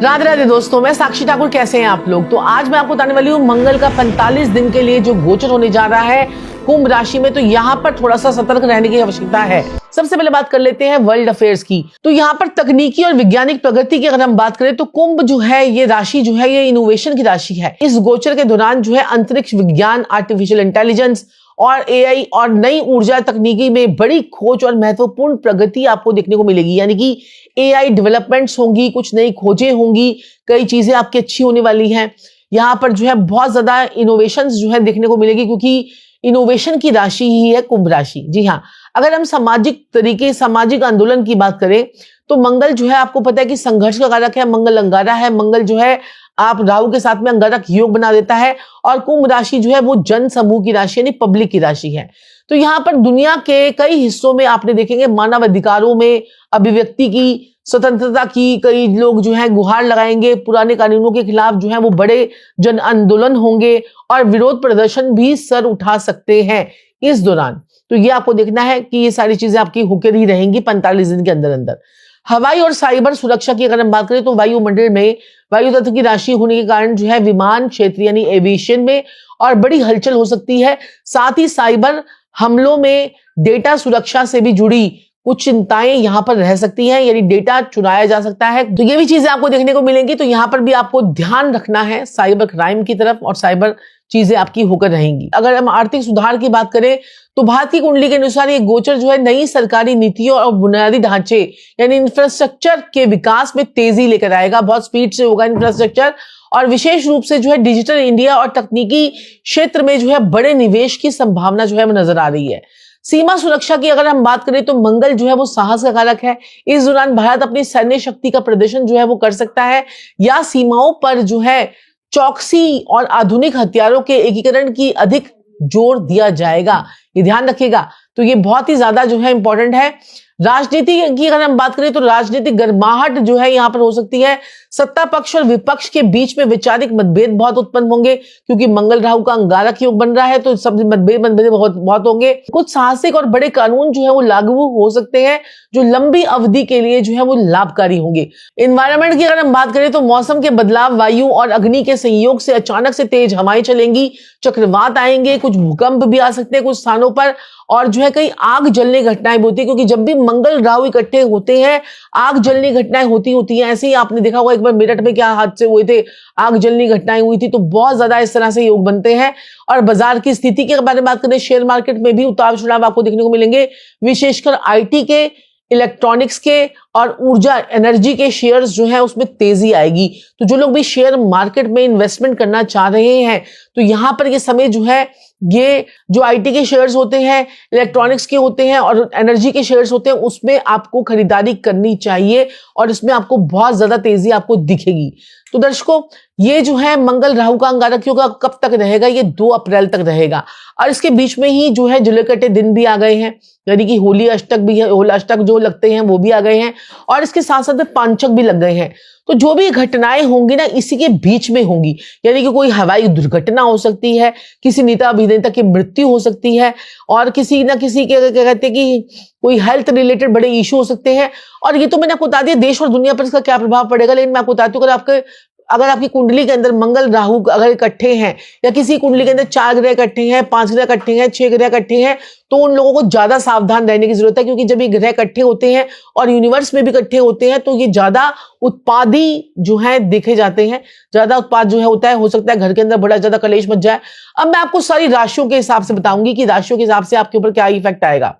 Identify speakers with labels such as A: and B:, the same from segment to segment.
A: राधे राधे दोस्तों, मैं साक्षी ठाकुर। कैसे हैं आप लोग? तो आज मैं आपको बताने वाली हूँ मंगल का 45 दिन के लिए जो गोचर होने जा रहा है कुंभ राशि में, तो यहाँ पर थोड़ा सा सतर्क रहने की आवश्यकता है। सबसे पहले बात कर लेते हैं वर्ल्ड अफेयर्स की। तो यहाँ पर तकनीकी और वैज्ञानिक प्रगति की अगर हम बात करें तो कुंभ जो है ये राशि जो है ये इनोवेशन की राशि है। इस गोचर के दौरान जो है अंतरिक्ष विज्ञान, आर्टिफिशियल इंटेलिजेंस और एआई और नई ऊर्जा तकनीकी में बड़ी खोज और महत्वपूर्ण प्रगति आपको देखने को मिलेगी। यानी कि एआई डेवलपमेंट्स होंगी, कुछ नई खोजें होंगी, कई चीजें आपकी अच्छी होने वाली हैं। यहाँ पर जो है बहुत ज्यादा इनोवेशंस जो है देखने को मिलेगी, क्योंकि इनोवेशन की राशि ही है कुंभ राशि। जी हाँ, अगर हम सामाजिक आंदोलन की बात करें तो मंगल जो है आपको पता है कि संघर्ष का कारक है, मंगल अंगारा है। मंगल जो है आप राहु के साथ में अंगारक योग बना देता है, और कुंभ राशि जो है वो जन समूह की राशि यानी पब्लिक की राशि है। तो यहाँ पर दुनिया के कई हिस्सों में आपने देखेंगे मानव अधिकारों में, अभिव्यक्ति की स्वतंत्रता की कई लोग जो है गुहार लगाएंगे। पुराने कानूनों के खिलाफ जो है वो बड़े जन आंदोलन होंगे और विरोध प्रदर्शन भी सर उठा सकते हैं इस दौरान। तो ये आपको देखना है कि ये सारी चीजें आपकी होकर ही रहेंगी 45 दिन के अंदर अंदर। हवाई और साइबर सुरक्षा की अगर हम बात करें तो वायुमंडल में वायु तत्व की राशि होने के कारण जो है विमान क्षेत्र यानी एविएशन में और बड़ी हलचल हो सकती है। साथ ही साइबर हमलों में डेटा सुरक्षा से भी जुड़ी कुछ चिंताएं यहां पर रह सकती हैं, यानी डेटा चुराया जा सकता है। तो ये भी चीजें आपको देखने को मिलेंगी। तो यहां पर भी आपको ध्यान रखना है साइबर क्राइम की तरफ, और साइबर चीजें आपकी होकर रहेंगी। अगर हम आर्थिक सुधार की बात करें तो भारत की कुंडली के अनुसार ये गोचर जो है नई सरकारी नीतियों और बुनियादी ढांचे यानी इंफ्रास्ट्रक्चर के विकास में तेजी लेकर आएगा। बहुत स्पीड से होगा इंफ्रास्ट्रक्चर, और विशेष रूप से जो है डिजिटल इंडिया और तकनीकी क्षेत्र में जो है बड़े निवेश की संभावना जो है वो नजर आ रही है। सीमा सुरक्षा की अगर हम बात करें तो मंगल जो है वो साहस का कारक है। इस दौरान भारत अपनी सैन्य शक्ति का प्रदर्शन जो है वो कर सकता है, या सीमाओं पर जो है चौकसी और आधुनिक हथियारों के एकीकरण की अधिक जोर दिया जाएगा। ये ध्यान रखिएगा। तो ये बहुत ही ज्यादा जो है इंपॉर्टेंट है। राजनीति की अगर हम बात करें तो राजनीतिक गर्माहट जो है यहाँ पर हो सकती है। सत्ता पक्ष और विपक्ष के बीच में वैचारिक मतभेद बहुत उत्पन्न होंगे, क्योंकि मंगल राहु का अंगारक योग बन रहा है, तो सब मतभेद बहुत होंगे। कुछ साहसिक और बड़े कानून जो है वो लागू हो सकते हैं, जो लंबी अवधि के लिए जो है वो लाभकारी होंगे। एनवायरमेंट की अगर हम बात करें तो मौसम के बदलाव, वायु और अग्नि के संयोग से अचानक से तेज हवाएं चलेंगी, चक्रवात आएंगे, कुछ भूकंप भी आ सकते हैं कुछ स्थानों पर, और जो है कई आग जलने घटनाएं होती है, क्योंकि जब भी मंगल राहु इकट्ठे होते हैं आग जलने घटनाएं होती हैं। ऐसे ही आपने देखा होगा एक बार मेरठ में क्या हादसे हुए थे, आग जलने घटनाएं हुई थी। तो बहुत ज्यादा इस तरह से योग बनते हैं। और बाजार की स्थिति के बारे में बात करें, शेयर मार्केट में भी उतार चढ़ाव आपको देखने को मिलेंगे, विशेषकर आईटी के, इलेक्ट्रॉनिक्स के और ऊर्जा एनर्जी के शेयर्स जो है उसमें तेजी आएगी। तो जो लोग भी शेयर मार्केट में इन्वेस्टमेंट करना चाह रहे हैं तो यहाँ पर ये समय जो है, ये जो आईटी के शेयर्स होते हैं, इलेक्ट्रॉनिक्स के होते हैं और एनर्जी के शेयर्स होते हैं, उसमें आपको खरीदारी करनी चाहिए, और इसमें आपको बहुत ज्यादा तेजी आपको दिखेगी। तो दर्शकों, ये जो है मंगल राहु का अंगारक योग कब तक रहेगा? ये 2 अप्रैल तक रहेगा, और इसके बीच में ही जो है जलकटे दिन भी आ गए हैं, यानी कि होली अष्टक भी है, होली अष्टक जो लगते हैं वो भी आ गए हैं, और इसके साथ साथ पांचक भी लग गए हैं। तो जो भी घटनाएं होंगी ना इसी के बीच में होंगी, यानी कि कोई हवाई दुर्घटना हो सकती है, किसी नेता अभिनेता की मृत्यु हो सकती है, और किसी ना किसी के क्या कहते हैं कि कोई हेल्थ रिलेटेड बड़े इशू हो सकते हैं। और ये तो मैंने आपको बता दिया देश और दुनिया पर इसका क्या प्रभाव पड़ेगा, लेकिन मैं आपको बताती हूँ अगर आपकी कुंडली के अंदर मंगल राहु अगर इकट्ठे हैं, या किसी कुंडली के अंदर 4 ग्रह इकट्ठे हैं, 5 ग्रह इकट्ठे हैं, 6 ग्रह इकट्ठे हैं, तो उन लोगों को ज्यादा सावधान रहने की जरूरत है, क्योंकि जब ये ग्रह इकट्ठे होते हैं और यूनिवर्स में भी इकट्ठे होते हैं तो ये ज्यादा उत्पादी जो है देखे जाते हैं, ज्यादा उत्पाद जो है होता है। हो सकता है घर के अंदर बड़ा ज्यादा कलेश मच जाए। अब मैं आपको सारी राशियों के हिसाब से बताऊंगी कि राशियों के हिसाब से आपके ऊपर क्या इफेक्ट आएगा।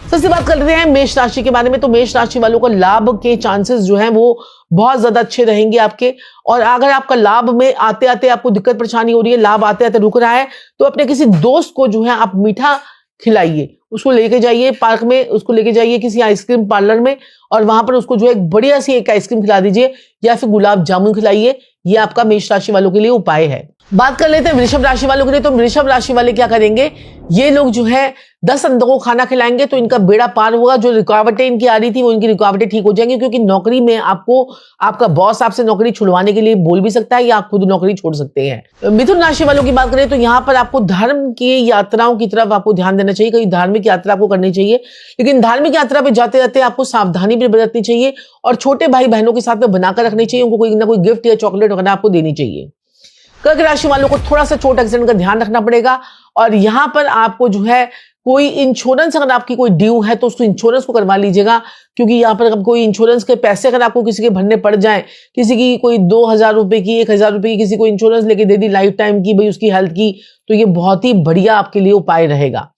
A: सबसे बात कर रहे हैं मेष राशि के बारे में। तो मेष राशि वालों को लाभ के चांसेस जो हैं वो बहुत ज्यादा अच्छे रहेंगे आपके। और अगर आपका लाभ में आते आते आपको दिक्कत परेशानी हो रही है, लाभ आते आते रुक रहा है, तो अपने किसी दोस्त को जो है आप मीठा खिलाइए, उसको लेके जाइए पार्क में, उसको लेके जाइए किसी आइसक्रीम पार्लर में, और वहां पर उसको जो है बढ़िया सी एक आइसक्रीम खिला दीजिए, या फिर गुलाब जामुन खिलाइए। ये आपका मेष राशि वालों के लिए उपाय है। बात कर लेते हैं वृषभ राशि वालों के लिए। तो वृषभ राशि वाले क्या करेंगे, ये लोग जो है 10 अंधों को खाना खिलाएंगे तो इनका बेड़ा पार होगा। जो रुकावटें इनकी आ रही थी वो इनकी रुकावटें ठीक हो जाएंगी, क्योंकि नौकरी में आपको आपका बॉस आपसे नौकरी छुड़वाने के लिए बोल भी सकता है या आप खुद नौकरी छोड़ सकते हैं। मिथुन राशि वालों की बात करें तो यहाँ पर आपको धर्म की यात्राओं की तरफ आपको ध्यान देना चाहिए। कहीं धार्मिक यात्रा आपको करनी चाहिए, लेकिन धार्मिक यात्रा पे जाते जाते आपको सावधानी भी बरतनी चाहिए और छोटे भाई बहनों के साथ में बनाकर रखनी चाहिए। उनको कोई ना कोई गिफ्ट या चॉकलेट वगैरह आपको देनी चाहिए। कर्क राशि वालों को थोड़ा सा चोट एक्सीडेंट का ध्यान रखना पड़ेगा और यहाँ पर आपको जो है कोई इंश्योरेंस, अगर आपकी कोई ड्यू है तो उसको इंश्योरेंस को करवा लीजिएगा, क्योंकि यहाँ पर कोई इंश्योरेंस के पैसे अगर आपको किसी के भरने पड़ जाए, किसी की कोई 2000 रुपए की 1000 रुपए की किसी को इंश्योरेंस लेके दे दी लाइफ टाइम की, भाई उसकी हेल्थ की, तो ये बहुत ही बढ़िया आपके लिए उपाय रहेगा।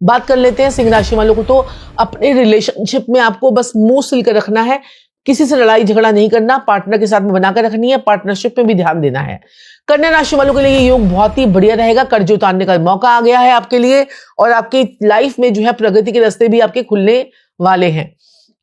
A: बात कर लेते हैं सिंह राशि वालों को। तो अपने रिलेशनशिप में आपको बस मुंह सिल कर रखना है, किसी से लड़ाई झगड़ा नहीं करना, पार्टनर के साथ में बनाकर रखनी है, पार्टनरशिप में भी ध्यान देना है। कन्या राशि वालों के लिए ये योग बहुत ही बढ़िया रहेगा। कर्ज उतारने का मौका आ गया है आपके लिए और आपकी लाइफ में जो है प्रगति के रास्ते भी आपके खुलने वाले हैं।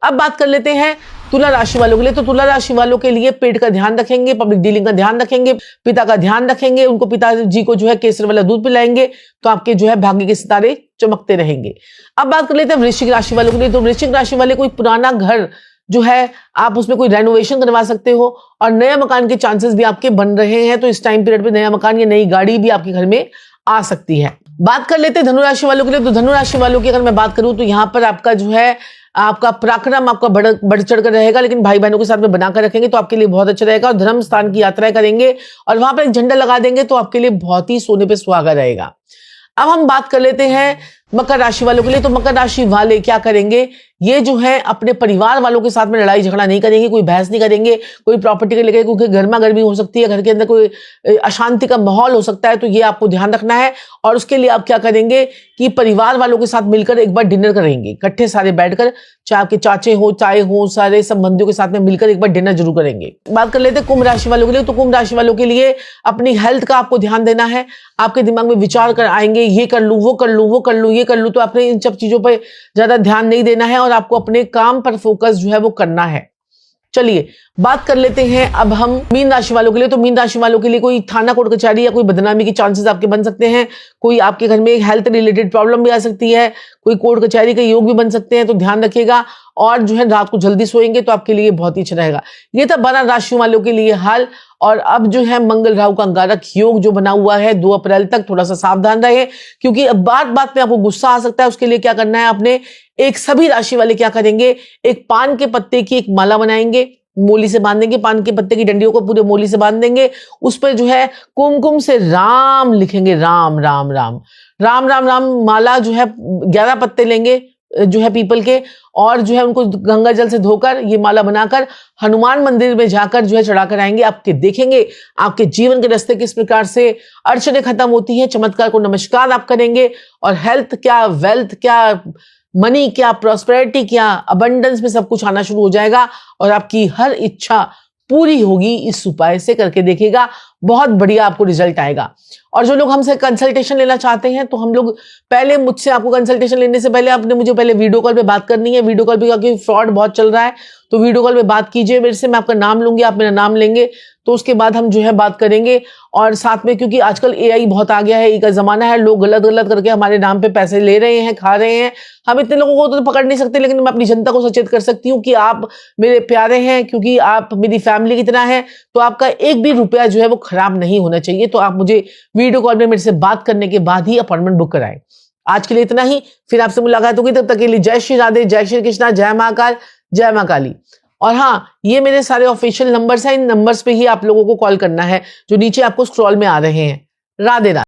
A: अब बात कर लेते हैं तुला राशि वालों के लिए। तो तुला राशि वालों के लिए पेट का ध्यान रखेंगे, पब्लिक डीलिंग का ध्यान रखेंगे, पिता का ध्यान रखेंगे, उनको पिताजी को जो है केसर वाला दूध पिलाएंगे तो आपके जो है भाग्य के सितारे चमकते रहेंगे। अब बात कर लेते हैं वृश्चिक राशि वालों के लिए। तो वृश्चिक राशि वाले कोई पुराना घर जो है आप उसमें कोई रेनोवेशन करवा सकते हो और नया मकान के चांसेस भी आपके बन रहे हैं, तो इस टाइम पीरियड पे नया मकान या नई गाड़ी भी आपके घर में आ सकती है। बात कर लेते हैं धनुराशि वालों के लिए। तो धनुराशि वालों की अगर मैं बात करूं तो यहाँ पर आपका जो है आपका पराक्रम आपका बढ़ चढ़ कर रहेगा, लेकिन भाई बहनों के साथ में बनाकर रखेंगे तो आपके लिए बहुत अच्छा रहेगा। और धर्म स्थान की यात्राएं करेंगे और वहां पर एक झंडा लगा देंगे तो आपके लिए बहुत ही सोने पे सुहागा रहेगा। अब हम बात कर लेते हैं मकर राशि वालों के लिए। तो मकर राशि वाले क्या करेंगे, ये जो है अपने परिवार वालों के साथ में लड़ाई झगड़ा नहीं करेंगे, कोई बहस नहीं करेंगे, कोई प्रॉपर्टी के लेकर, क्योंकि गर्मा गर्मी हो सकती है, घर के अंदर कोई अशांति का माहौल हो सकता है, तो ये आपको ध्यान रखना है। और उसके लिए आप क्या करेंगे कि परिवार वालों के साथ मिलकर एक बार डिनर करेंगे, इकट्ठे सारे बैठकर, चाहे आपके चाचे हो चाहे हो, सारे संबंधियों के साथ में मिलकर एक बार डिनर जरूर करेंगे। बात कर लेते हैं कुंभ राशि वालों के लिए। तो कुंभ राशि वालों के लिए अपनी हेल्थ का आपको ध्यान देना है। आपके दिमाग में विचार कर आएंगे, ये कर लूं, वो कर लूं, वो कर लूं, ये कर लूं, तो आपने इन सब चीजों पर ज्यादा ध्यान नहीं देना है और आपको अपने काम पर फोकस जो है वो करना है। चलिए बात कर लेते हैं अब हम मीन राशि वालों के लिए। तो मीन राशि वालों के लिए कोई थाना कोर्ट कचहरी या कोई बदनामी के चांसेस आपके बन सकते हैं, कोई आपके घर में हेल्थ रिलेटेड प्रॉब्लम भी आ सकती है, कोई कोर्ट कचहरी के योग भी बन सकते हैं, तो ध्यान रखिएगा। और जो है रात को जल्दी सोएंगे तो आपके लिए बहुत ही अच्छा रहेगा। ये था 12 राशियों वालों के लिए हाल। और अब जो है मंगल राहु का अंगारक योग जो बना हुआ है 2 अप्रैल तक, थोड़ा सा सावधान रहे, क्योंकि अब बात बात में आपको गुस्सा आ सकता है। उसके लिए क्या करना है, आपने एक सभी राशि वाले क्या करेंगे, एक पान के पत्ते की एक माला बनाएंगे, मोली से बांधेंगे, पान के पत्ते की डंडियों को पूरे मोली से बांध देंगे, उस पर जो है कुमकुम से राम लिखेंगे, राम राम राम राम राम राम। माला जो है 11 पत्ते लेंगे जो है पीपल के, और जो है उनको गंगा जल से धोकर ये माला बनाकर हनुमान मंदिर में जाकर जो है चढ़ाकर आएंगे। आपके देखेंगे आपके जीवन के रास्ते किस प्रकार से अड़चने खत्म होती हैं, चमत्कार को नमस्कार आप करेंगे। और हेल्थ क्या, वेल्थ क्या, मनी क्या, प्रॉस्पेरिटी क्या, अबंडेंस में सब कुछ आना शुरू हो जाएगा और आपकी हर इच्छा पूरी होगी। इस उपाय से करके देखिएगा, बहुत बढ़िया आपको रिजल्ट आएगा। और जो लोग हमसे कंसल्टेशन लेना चाहते हैं तो हम लोग पहले मुझसे आपको कंसल्टेशन लेने से पहले आपने मुझे पहले वीडियो कॉल पे बात करनी है। वीडियो कॉल पे क्योंकि फ्रॉड बहुत चल रहा है, तो वीडियो कॉल पे बात कीजिए मेरे से, मैं आपका नाम लूंगी, आप मेरा नाम लेंगे, तो उसके बाद हम जो है बात करेंगे। और साथ में क्योंकि आजकल AI बहुत आ गया है, का जमाना है, लोग गलत गलत करके हमारे नाम पे पैसे ले रहे हैं, खा रहे हैं। हम इतने लोगों को तो पकड़ नहीं सकते, लेकिन मैं अपनी जनता को सचेत कर सकती हूँ कि आप मेरे प्यारे हैं, क्योंकि आप मेरी फैमिली की तरह हैं, तो आपका एक भी रुपया जो है वो खराब नहीं होना चाहिए। तो आप मुझे वीडियो कॉल में मेरे से बात करने के बाद ही अपॉइंटमेंट बुक कराएं। आज के लिए इतना ही, फिर आपसे मुलाकात होगी, तब तक के लिए जय श्री राधे, जय श्री कृष्णा, जय महाकाल, जय मां काली। और हाँ, ये मेरे सारे ऑफिशियल नंबर्स हैं, इन नंबर्स पे ही आप लोगों को कॉल करना है जो नीचे आपको स्क्रॉल में आ रहे हैं। राधे राधे।